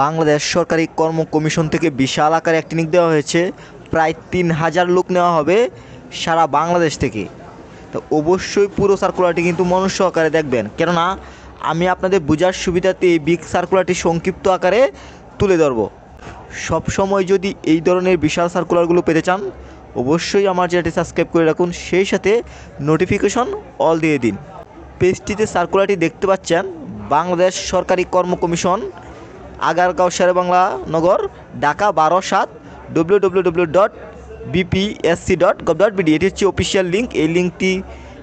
বাংলাদেশ সরকারি কর্ম কমিশন থেকে বিশাল আকারে একটি নিয়োগ দেওয়া হয়েছে। প্রায় 3000 লোক নেওয়া হবে সারা বাংলাদেশ থেকে। তো অবশ্যই পুরো সার্কুলারটি কিন্তু মনোযোগ সহকারে দেখবেন, কেননা আমি আপনাদের বোঝার সুবিধাতে এই বিগ সার্কুলারটি সংক্ষিপ্ত আকারে তুলে ধরব। সবসময় যদি এই ধরনের বিশাল সার্কুলারগুলো পেতে চান অবশ্যই আমার চ্যানেলটি সাবস্ক্রাইব করে রাখুন, সেই সাথে নোটিফিকেশন অল দিয়ে দিন। পেজটিতে সার্কুলারটি দেখতে পাচ্ছেন, বাংলাদেশ সরকারি কর্ম কমিশন, আগারগাঁও শেরেবাংলা নগর, ঢাকা 12/7, www.bpsc.gov.bd। এটি হচ্ছে অফিসিয়াল লিঙ্ক। এই লিঙ্কটি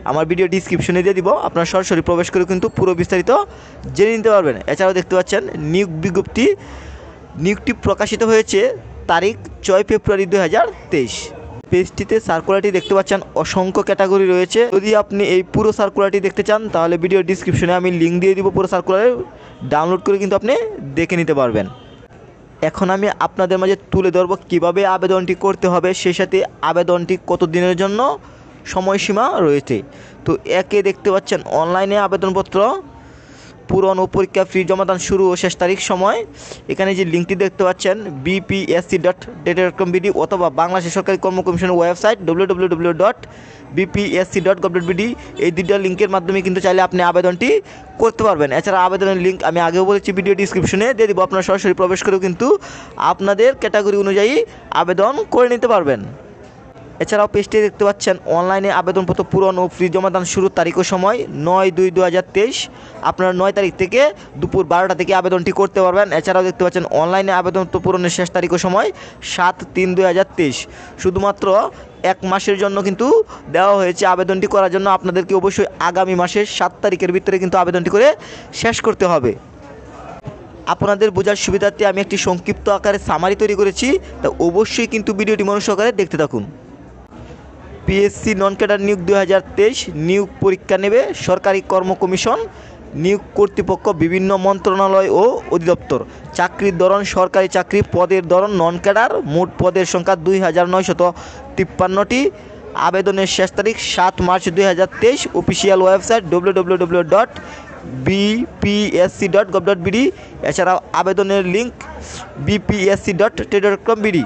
আমার ভিডিও ডিসক্রিপশনে দিয়ে দিব, আপনারা সরাসরি প্রবেশ করে কিন্তু পুরো বিস্তারিত জেনে নিতে পারবেন। এছাড়াও দেখতে পাচ্ছেন নিয়োগ বিজ্ঞপ্তি, নিয়োগটি প্রকাশিত হয়েছে তারিখ 6 ফেব্রুয়ারি 2023। পেজটিতে সার্কুলারটি দেখতে পাচ্ছেন, অসংখ্য ক্যাটাগরি রয়েছে। যদি আপনি এই পুরো সার্কুলারটি দেখতে চান তাহলে ভিডিও ডিসক্রিপশনে আমি লিঙ্ক দিয়ে দিব, পুরো সার্কুলারে ডাউনলোড করে কিন্তু আপনি দেখে নিতে পারবেন। এখন আমি আপনাদের মাঝে তুলে ধরব কীভাবে আবেদনটি করতে হবে, সেই সাথে আবেদনটি কত দিনের জন্য সময়সীমা রয়েছে। তো একে দেখতে পাচ্ছেন অনলাইনে আবেদনপত্র পূরণ ও পরীক্ষা ফি জমাদান শুরু ও শেষ তারিখ সময়। এখানে যে লিঙ্কটি দেখতে পাচ্ছেন bpsc.data.com.bd অথবা বাংলাদেশ সরকারি কর্ম কমিশনের ওয়েবসাইট www.bpsc.gov.bd। এই দুইটা লিঙ্কের মাধ্যমে কিন্তু চাইলে আপনি আবেদনটি করতে পারবেন। এছাড়া আবেদনের লিঙ্ক আমি আগেও বলেছি ভিডিও ডিসক্রিপশনে দিয়ে দিব, আপনারা সরাসরি প্রবেশ করেও কিন্তু আপনাদের ক্যাটাগরি অনুযায়ী আবেদন করে নিতে পারবেন। এছাড়াও পেজটি দেখতে পাচ্ছেন অনলাইনে আবেদনপত্র পূরণ ও ফি জমাদান শুরুর তারিখ ও সময় 9/2/2023। আপনারা 9 তারিখ থেকে দুপুর 12টা থেকে আবেদনটি করতে পারবেন। এছাড়াও দেখতে পাচ্ছেন অনলাইনে আবেদনপত্র পূরণের শেষ তারিখ ও সময় 7/3/2023। শুধুমাত্র 1 মাসের জন্য কিন্তু দেওয়া হয়েছে আবেদনটি করার জন্য। আপনাদেরকে অবশ্যই আগামী মাসের 7 তারিখের ভিতরে কিন্তু আবেদনটি করে শেষ করতে হবে। আপনাদের বোঝার সুবিধার্থে আমি একটি সংক্ষিপ্ত আকারে সামারি তৈরি করেছি, তা অবশ্যই কিন্তু ভিডিওটি মনোযোগ সহকারে দেখতে থাকুন। পিএসসি নন ক্যাডার নিয়োগ 2023 নিয়োগ পরীক্ষা নেবে সরকারি কর্ম কমিশন। নিয়োগ কর্তৃপক্ষ বিভিন্ন মন্ত্রণালয় ও অধিদপ্তর। চাকরির ধরন সরকারি চাকরি। পদের ধরন নন ক্যাডার। মোট পদের সংখ্যা 2953টি। আবেদনের শেষ তারিখ 7 মার্চ 2023। Official website www.bpsc.gov.bd। এছাড়াও আবেদনের লিঙ্ক bpsc.data.com.bd।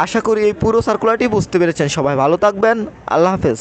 আশা করি এই পুরো সার্কুলারটি বুঝতে পেরেছেন। সবাই ভালো থাকবেন। আল্লাহ হাফেজ।